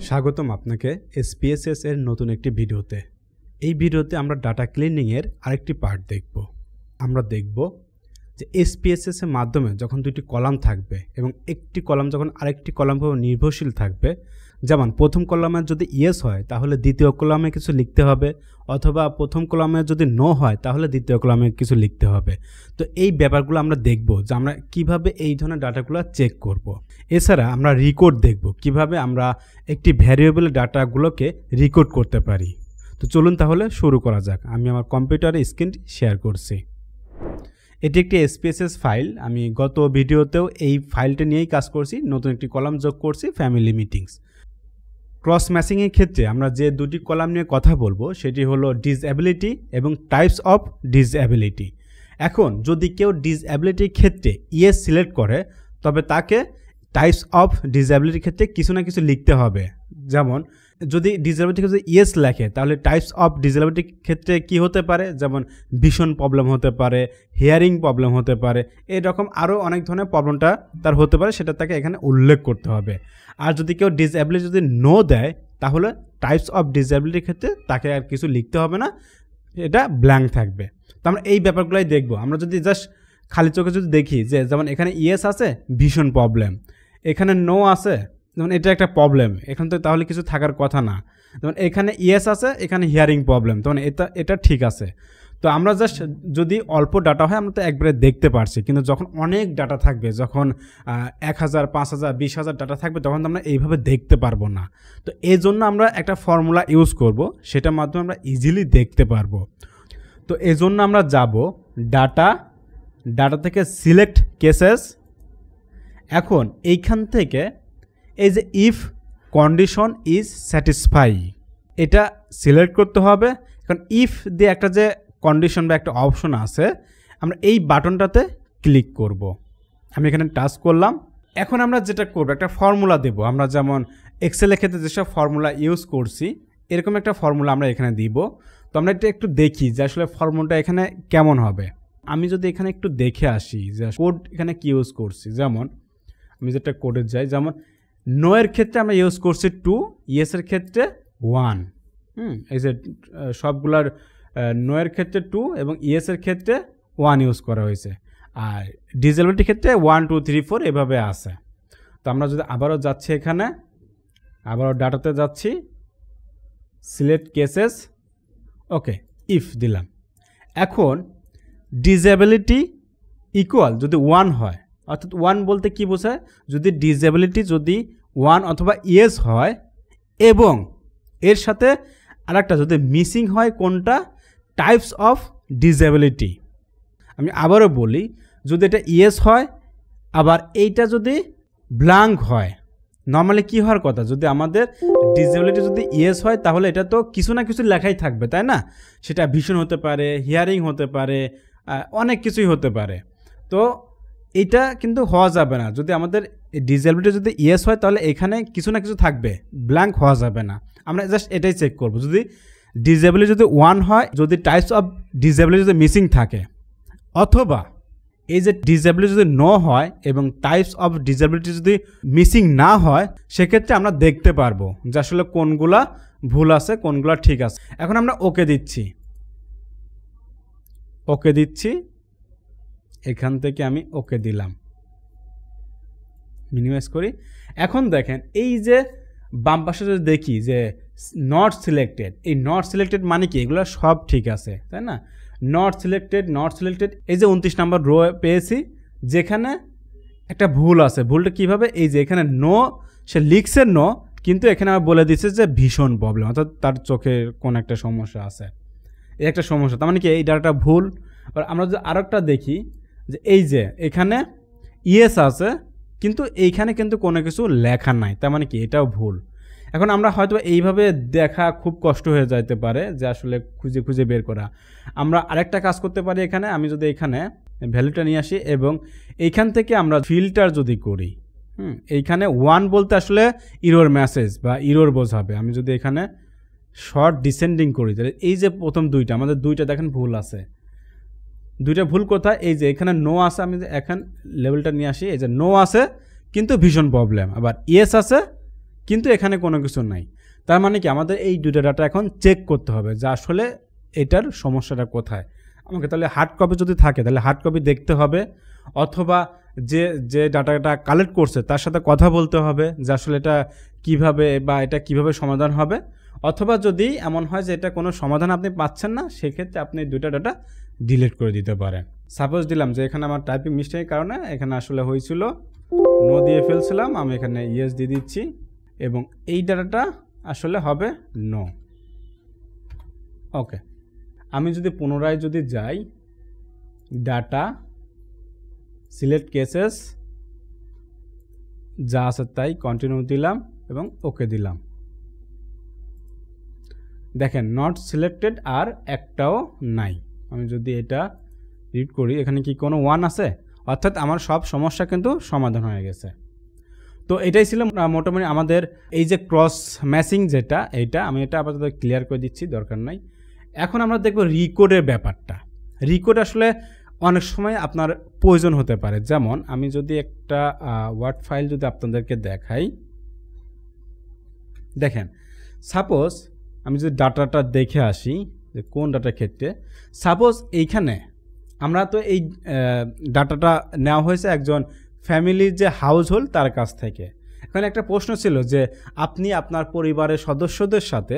স্বাগতম আপনাকে SPSS এর নতুন একটি ভিডিওতে। এই ভিডিওতে আমরা ডাটা ক্লিনিং এর আরেকটি পার্ট দেখব। আমরা দেখব যে SPSS এর মাধ্যমে যখন দুটি কলাম থাকবে এবং একটি কলাম যখন আরেকটি কলামের উপর নির্ভরশীল থাকবে, যেমন প্রথম কলামে যদি ইয়েস হয় তাহলে দ্বিতীয় কলামে কিছু লিখতে হবে, অথবা প্রথম কলামে যদি নো হয় তাহলে দ্বিতীয় কলামে কিছু লিখতে হবে। তো এই ব্যাপারগুলো আমরা দেখব যে আমরা কিভাবে এই ধরনের ডাটাগুলো চেক করব। এছাড়া আমরা রেকর্ড দেখব কিভাবে আমরা একটি ভ্যারিয়েবল ডাটাগুলোকে রেকর্ড করতে পারি। তো চলুন তাহলে শুরু করা যাক। আমি আমার কম্পিউটারে স্ক্রিন শেয়ার করছি। এটি একটি SPSS ফাইল। আমি গত ভিডিওতেও এই ফাইলটা নিয়েই কাজ করছি, নতুন একটি কলাম যোগ করছি, ফ্যামিলি মিটিংস। ক্রস ম্যাচিংয়ের ক্ষেত্রে আমরা যে দুটি কলাম নিয়ে কথা বলবো সেটি হলো ডিসএবিলিটি এবং টাইপস অফ ডিসএবিলিটি। এখন যদি কেউ ডিসএবিলিটির ক্ষেত্রে ইয়েস সিলেক্ট করে তবে তাকে টাইপস অফ ডিসএবিলিটির ক্ষেত্রে কিছু না কিছু লিখতে হবে। যেমন যদি ডিসএবিলিটির ক্ষেত্রে ইয়েস লেখে তাহলে টাইপস অফ ডিসএবিলিটির ক্ষেত্রে কি হতে পারে, যেমন ভিশন প্রবলেম হতে পারে, হিয়ারিং প্রবলেম হতে পারে, এরকম আরও অনেক ধরনের প্রবলেমটা তার হতে পারে, সেটা তাকে এখানে উল্লেখ করতে হবে। আর যদি কেউ ডিসএবিলিটি যদি নো দেয় তাহলে টাইপস অফ ডিসএবিলিটির ক্ষেত্রে তাকে আর কিছু লিখতে হবে না, এটা ব্ল্যাঙ্ক থাকবে। তো আমরা এই ব্যাপারগুলোই দেখব। আমরা যদি জাস্ট খালি চোখে যদি দেখি যে যেমন এখানে ইয়েস আছে, ভিশন প্রবলেম, এখানে নো আছে, যেমন এটা একটা প্রবলেম, এখানে তো তাহলে কিছু থাকার কথা না। যেমন এখানে ইয়েস আছে, এখানে হিয়ারিং প্রবলেম, তখন এটা ঠিক আছে। তো আমরা জাস্ট যদি অল্প ডাটা হয় আমরা তো একবারে দেখতে পারছি, কিন্তু যখন অনেক ডাটা থাকবে, যখন 1000, 5000, 20000 ডাটা থাকবে তখন তো আমরা এইভাবে দেখতে পারবো না। তো এই জন্য আমরা একটা ফর্মুলা ইউজ করব, সেটার মাধ্যমে আমরা ইজিলি দেখতে পারবো। তো এই জন্য আমরা যাব ডাটা থেকে সিলেক্ট কেসেস। এখন এইখান থেকে এই যে ইফ কন্ডিশন ইজ স্যাটিসফাই, এটা সিলেক্ট করতে হবে। এখন ইফ দিয়ে একটা যে কন্ডিশন বা একটা অপশন আছে, আমরা এই বাটনটাতে ক্লিক করব। আমি এখানে টাচ করলাম। এখন আমরা যেটা করব, একটা ফর্মুলা দেব। আমরা যেমন এক্সেলের ক্ষেত্রে যেসব ফর্মুলা ইউজ করছি এরকম একটা ফর্মুলা আমরা এখানে দিব। তো আমরা এটা একটু দেখি যে আসলে ফর্মুলাটা এখানে কেমন হবে। আমি যদি এখানে একটু দেখে আসি যে কোড এখানে কি ইউজ করছি, যেমন আমি যেটা কোডে যাই, যেমন নো এর ক্ষেত্রে আমরা ইউজ করছি 2, ইয়েসের ক্ষেত্রে 1। এই যে সবগুলার নো এর ক্ষেত্রে 2 এবং ইয়েসের ক্ষেত্রে 1 ইউজ করা হয়েছে। আর ডিসএবিলিটির ক্ষেত্রে 1, 2, 3, 4 এভাবে আছে। তো আমরা যদি আবারও যাচ্ছি, এখানে আবারও ডাটাতে যাচ্ছি, সিলেক্ট কেসেস, ওকে, ইফ দিলাম। এখন ডিসএবিলিটি ইকুয়াল যদি 1 হয়, অর্থাৎ 1 বলতে কি বোঝায়, যদি ডিসএবিলিটি যদি 1 অথবা ইয়েস হয় এবং এর সাথে আরেকটা যদি মিসিং হয়, কোনটা, টাইপস অফ ডিসএবিলিটি। আমি আবারও বলি, যদি এটা ইয়েস হয় আবার এইটা যদি ব্ল্যাঙ্ক হয়, নর্মালি কি হওয়ার কথা, যদি আমাদের ডিসএবিলিটি যদি ইয়েস হয় তাহলে এটা তো কিছু না কিছু লেখাই থাকবে, তাই না? সেটা ভিশন হতে পারে, হিয়ারিং হতে পারে, অনেক কিছুই হতে পারে। তো এইটা কিন্তু হওয়া যাবে না। যদি আমাদের ডিসএবিলিটি যদি ইয়েস হয় তাহলে এখানে কিছু না কিছু থাকবে, ব্ল্যাঙ্ক হওয়া যাবে না। আমরা জাস্ট এটাই চেক করব। যদি ডিসএবিলিটি যদি 1 হয়, যদি টাইপস অফ ডিসএবিলিটি যদি মিসিং থাকে, অথবা এই যে ডিসএবিলিটি যদি নো হয় এবং টাইপস অফ ডিসএবিলিটি যদি মিসিং না হয়, সেক্ষেত্রে আমরা দেখতে পারবো যে আসলে কোনগুলা ভুল আছে, কোনগুলা ঠিক আছে। এখন আমরা ওকে দিচ্ছি, এখান থেকে আমি ওকে দিলাম, মিনিমাইজ করি। এখন দেখেন এই যে বাম পাশে যদি দেখি যে নট সিলেক্টেড, এই নট সিলেক্টেড মানে কি, এগুলো সব ঠিক আছে, তাই না? নট সিলেক্টেড, এই যে 29 নম্বর রো পেয়েছি, যেখানে একটা ভুল আছে। ভুলটা কিভাবে, এই যে এখানে নো, সে লিখছে নো, কিন্তু এখানে আমার বলে দিচ্ছে যে ভীষণ প্রবলেম, অর্থাৎ তার চোখের কোন একটা সমস্যা আছে, এই একটা সমস্যা। তার মানে কি এই ডাটাটা ভুল। আমরা যদি আরেকটা দেখি যে এই যে এখানে ইয়েস আছে কিন্তু এইখানে কিন্তু কোনো কিছু লেখা নাই, তার মানে কি এটাও ভুল। এখন আমরা হয়তো এইভাবে দেখা খুব কষ্ট হয়ে যাইতে পারে যে আসলে খুঁজে বের করা। আমরা আরেকটা কাজ করতে পারি, এখানে আমি যদি এখানে ভ্যালুটা নিয়ে আসি এবং এইখান থেকে আমরা ফিল্টার যদি করি, এইখানে 1 বলতে আসলে ইরর মেসেজ বা ইরর বোঝাবে। আমি যদি এখানে শর্ট ডিসেন্ডিং করি তাহলে এই যে প্রথম দুইটা, আমাদের দুইটা দেখেন ভুল আছে। দুইটা ভুল কোথায়, এই যে এখানে নো আছে, আমি এখন লেভেলটা নিয়ে আসি, এই যে নো আছে কিন্তু ভীষণ প্রবলেম, আবার ইয়েস আছে কিন্তু এখানে কোনো কিছু নাই। তার মানে কি আমাদের এই দুটো ডাটা এখন চেক করতে হবে যে আসলে এটার সমস্যাটা কোথায়। আমাকে তাহলে হার্ড কপি যদি থাকে তাহলে হার্ড কপি দেখতে হবে, অথবা যে ডাটাটা কালেক্ট করছে তার সাথে কথা বলতে হবে যে আসলে এটা কিভাবে বা এটা কিভাবে সমাধান হবে। অথবা যদি এমন হয় যে এটা কোনো সমাধান আপনি পাচ্ছেন না, সেক্ষেত্রে আপনি দুইটা ডাটা ডিলিট করে দিতে পারেন। সাপোজ দিলাম যে এখানে আমার টাইপিং মিস্টেকের কারণে এখানে আসলে হয়েছিল নো দিয়ে ফেলছিলাম, আমি এখানে ইয়েস দিয়ে দিচ্ছি এবং এই ডাটাটা আসলে হবে নো। ওকে, আমি যদি পুনরায় যদি যাই ডাটা সিলেক্ট কেসেস যা আছে তাই কন্টিনিউ দিলাম এবং ওকে দিলাম, দেখেন নট সিলেক্টেড আর একটাও নাই। আমি যদি এটা রিড করি এখানে কি কোনো 1 আছে, অর্থাৎ আমার সব সমস্যা কিন্তু সমাধান হয়ে গেছে। তো এটাই ছিল মোটামুটি আমাদের এই যে ক্রস ম্যাচিং যেটা, এইটা আমি এটা আপাতত ক্লিয়ার করে দিচ্ছি, দরকার নাই। এখন আমরা দেখব রিকোডের ব্যাপারটা। রিকোড আসলে অনেক সময় আপনার প্রয়োজন হতে পারে। যেমন আমি যদি একটা ওয়ার্ড ফাইল যদি আপনাদেরকে দেখাই, দেখেন সাপোজ আমি যদি ডাটাটা দেখে আসি যে কোন ডাটার ক্ষেত্রে, সাপোজ এইখানে আমরা তো এই ডাটাটা নেওয়া হয়েছে একজন ফ্যামিলির যে হাউস হোল্ড তার কাছ থেকে। এখানে একটা প্রশ্ন ছিল যে আপনি আপনার পরিবারের সদস্যদের সাথে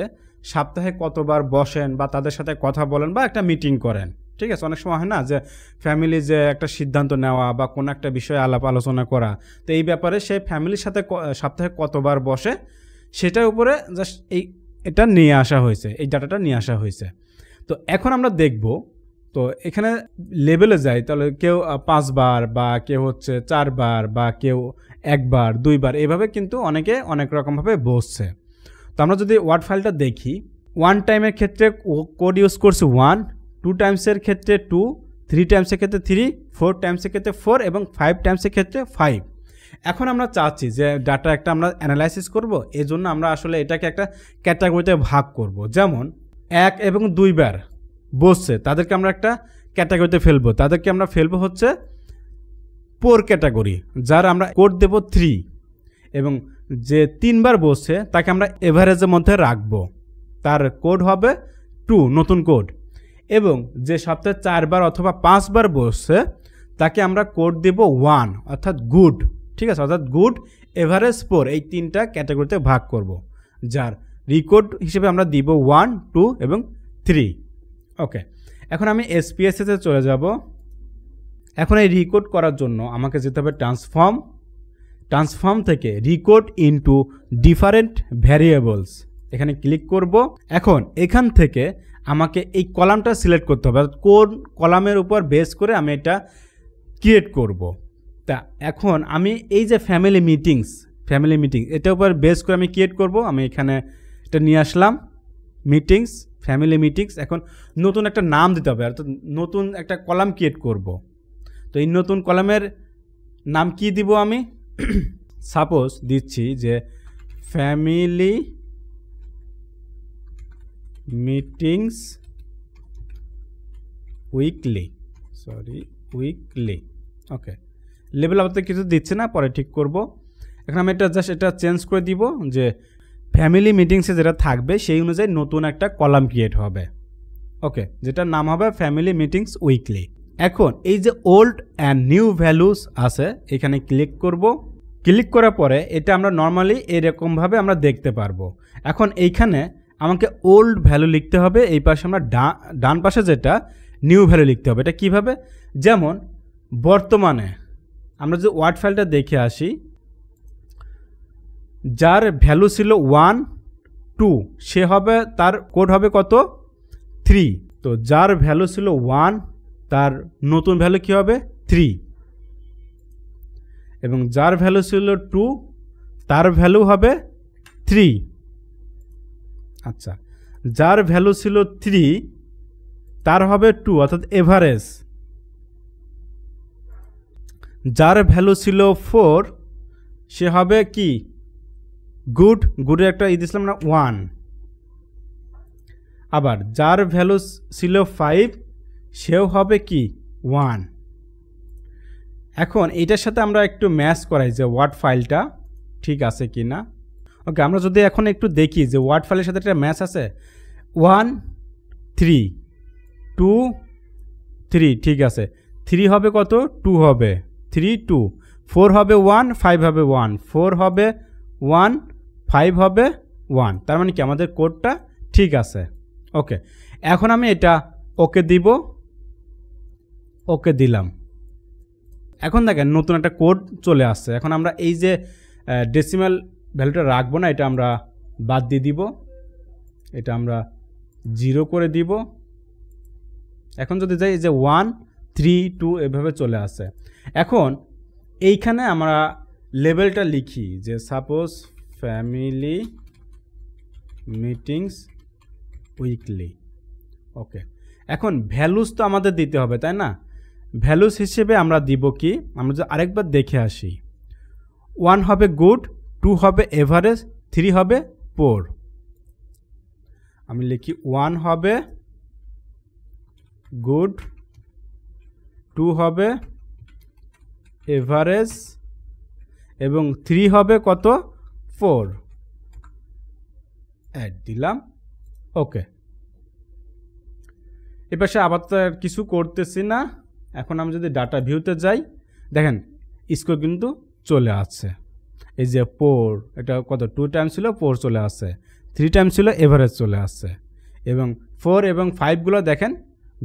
সপ্তাহে কতবার বসেন বা তাদের সাথে কথা বলেন বা একটা মিটিং করেন, ঠিক আছে। অনেক সময় হয় না যে ফ্যামিলি যে একটা সিদ্ধান্ত নেওয়া বা কোনো একটা বিষয়ে আলাপ আলোচনা করা, তো এই ব্যাপারে সে ফ্যামিলির সাথে সপ্তাহে কতবার বসে সেটার উপরে জাস্ট এটা নিয়ে আসা হয়েছে, এই ডাটাটা নিয়ে আসা হয়েছে। তো এখন আমরা দেখব, তো এখানে লেভেলে যাই তাহলে কেউ 5 বার বা কেউ হচ্ছে 4 বার বা কেউ 1 বার 2 বার, এভাবে কিন্তু অনেকে অনেক রকমভাবে বসছে। তো আমরা যদি ওয়ার্ড ফাইলটা দেখি, 1 টাইমের ক্ষেত্রে কোড ইউজ করছি 1, 2 টাইমসের ক্ষেত্রে 2, 3 টাইমসের ক্ষেত্রে 3, 4 টাইমসের ক্ষেত্রে 4 এবং 5 টাইমসের ক্ষেত্রে 5। এখন আমরা চাচ্ছি যে ডাটা একটা আমরা অ্যানালাইসিস করব, এই জন্য আমরা আসলে এটাকে একটা ক্যাটাগরিতে ভাগ করব। যেমন 1 এবং 2 বার বসছে তাদেরকে আমরা একটা ক্যাটাগরিতে ফেলবো, তাদেরকে আমরা ফেলবো হচ্ছে পোর ক্যাটাগরি, যার আমরা কোড দেব 3, এবং যে 3 বার বসছে তাকে আমরা এভারেজের মধ্যে রাখবো, তার কোড হবে 2 নতুন কোড। এবং যে সপ্তাহে 4 বার অথবা 5 বার বসছে তাকে আমরা কোড দেব 1 অর্থাৎ গুড, ঠিক আছে, অর্থাৎ গুড এভারেজ পোর, এই 3টা ক্যাটাগরিতে ভাগ করব, যার রিকোড হিসেবে আমরা দিব 1, 2 এবং 3। ওকে, এখন আমি এসপিএসএসে চলে যাব। এখন এই রিকোড করার জন্য আমাকে যেতে হবে ট্রান্সফর্ম থেকে রিকোড ইনটু ডিফারেন্ট ভ্যারিয়েবলস, এখানে ক্লিক করব। এখন এখান থেকে আমাকে এই কলামটা সিলেক্ট করতে হবে, কোন কলামের উপর বেস করে আমি এটা ক্রিয়েট করব। তা এখন আমি এই যে ফ্যামিলি মিটিং এটার উপর বেস করে আমি ক্রিয়েট করব। আমি এখানে এটা নিয়ে আসলাম ফ্যামিলি মিটিংস। এখন নতুন একটা নাম দিতে হবে, অর্থাৎ নতুন একটা কলাম ক্রিয়েট করব। তো এই নতুন কলামের নাম কি দিব আমি সাপোজ দিচ্ছি যে ফ্যামিলি মিটিংস উইকলি। ওকে, লেভেল আপাতত কিছু দিচ্ছে না, পরে ঠিক করব। এখন আমি এটা জাস্ট এটা চেঞ্জ করে দিব যে ফ্যামিলি মিটিংসে যেটা থাকবে সেই অনুযায়ী নতুন একটা কলাম ক্রিয়েট হবে। ওকে, যেটার নাম হবে ফ্যামিলি মিটিংস উইকলি। এখন এই যে ওল্ড অ্যান্ড নিউ ভ্যালুস আছে এখানে ক্লিক করব। ক্লিক করার পরে এটা আমরা নর্মালি এরকমভাবে আমরা দেখতে পারবো। এখন এইখানে আমাকে ওল্ড ভ্যালু লিখতে হবে, এই পাশে আমরা ডান পাশে যেটা নিউ ভ্যালু লিখতে হবে। এটা কিভাবে, যেমন বর্তমানে আমরা যে ওয়ার্ড ফাইলটা দেখে আসি, যার ভ্যালু ছিল 1, 2, সে হবে তার কোড হবে কত 3। তো যার ভ্যালু ছিল 1 তার নতুন ভ্যালু কি হবে 3, এবং যার ভ্যালু ছিল 2 তার ভ্যালু হবে 3। আচ্ছা, যার ভ্যালু ছিল 3 তার হবে 2 অর্থাৎ এভারেজ। যার ভ্যালু ছিল 4 সে হবে কি গুডের একটা দিয়েছিলাম না 1। আবার যার ভ্যালু ছিল 5 সেও হবে কি 1। এখন এইটার সাথে আমরা একটু ম্যাচ করাই যে ওয়ার্ড ফাইলটা ঠিক আছে কি না। ওকে, আমরা যদি এখন একটু দেখি যে ওয়ার্ড ফাইলের সাথে একটা ম্যাচ আছে 1 3 2 3, ঠিক আছে। 3 হবে কত, 2 হবে, 3 2, 4 হবে 1, 5 হবে 1, 4 হবে 1, 5 হবে 1, তার মানে কি আমাদের কোডটা ঠিক আছে। ওকে, এখন আমি এটা ওকে দিব, ওকে দিলাম। এখন দেখেন নতুন একটা কোড চলে আসছে। এখন আমরা এই যে ডেসিমাল ভ্যালুটা রাখবো না, এটা আমরা বাদ দিয়ে দিব, এটা আমরা 0 করে দিব। এখন যদি যাই যে 1 3 2 এভাবে চলে আসে। এখন এইখানে আমরা লেভেলটা লিখি যে সাপোজ ফ্যামিলি মিটিংস উইকলি। ওকে, এখন ভ্যালুস তো আমাদের দিতে হবে, তাই না? ভ্যালুস হিসেবে আমরা দিব কি, আমরা যদি আরেকবার দেখে আসি, 1 হবে গুড, 2 হবে এভারেজ, 3 হবে পোর। আমি লিখি 1 হবে গুড, 2 হবে এভারেজ এবং 3 হবে কত, 4। অ্যাড দিলাম। ওকে, এবার সে আবার তো কিছু করতেছি না। এখন আমি যদি ডাটা ভিউতে যাই, দেখেন স্কোর কিন্তু চলে আসছে। এই যে 4, এটা কত 2 টাইমস ছিল, 4 চলে আসছে, 3 টাইমস ছিল, এভারেজ চলে আসছে, এবং 4 এবং 5গুলো দেখেন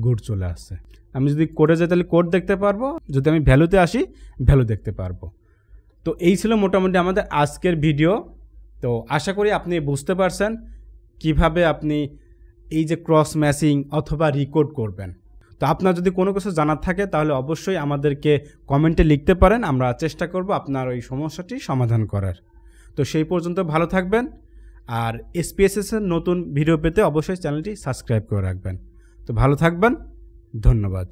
গুড চলে আসছে। আমি যদি কোডে যাই তাহলে কোড দেখতে পারবো, যদি আমি ভ্যালুতে আসি ভ্যালু দেখতে পারবো। তো এই ছিল মোটামুটি আমাদের আজকের ভিডিও। তো আশা করি আপনি বুঝতে পারছেন কিভাবে আপনি এই যে ক্রস ম্যাচিং অথবা রিকোড করবেন। তো আপনার যদি কোনো কিছু জানার থাকে তাহলে অবশ্যই আমাদেরকে কমেন্টে লিখতে পারেন, আমরা চেষ্টা করব আপনার ওই সমস্যাটি সমাধান করার। তো সেই পর্যন্ত ভালো থাকবেন, আর SPSS-এর নতুন ভিডিও পেতে অবশ্যই চ্যানেলটি সাবস্ক্রাইব করে রাখবেন। তো ভালো থাকবেন, ধন্যবাদ।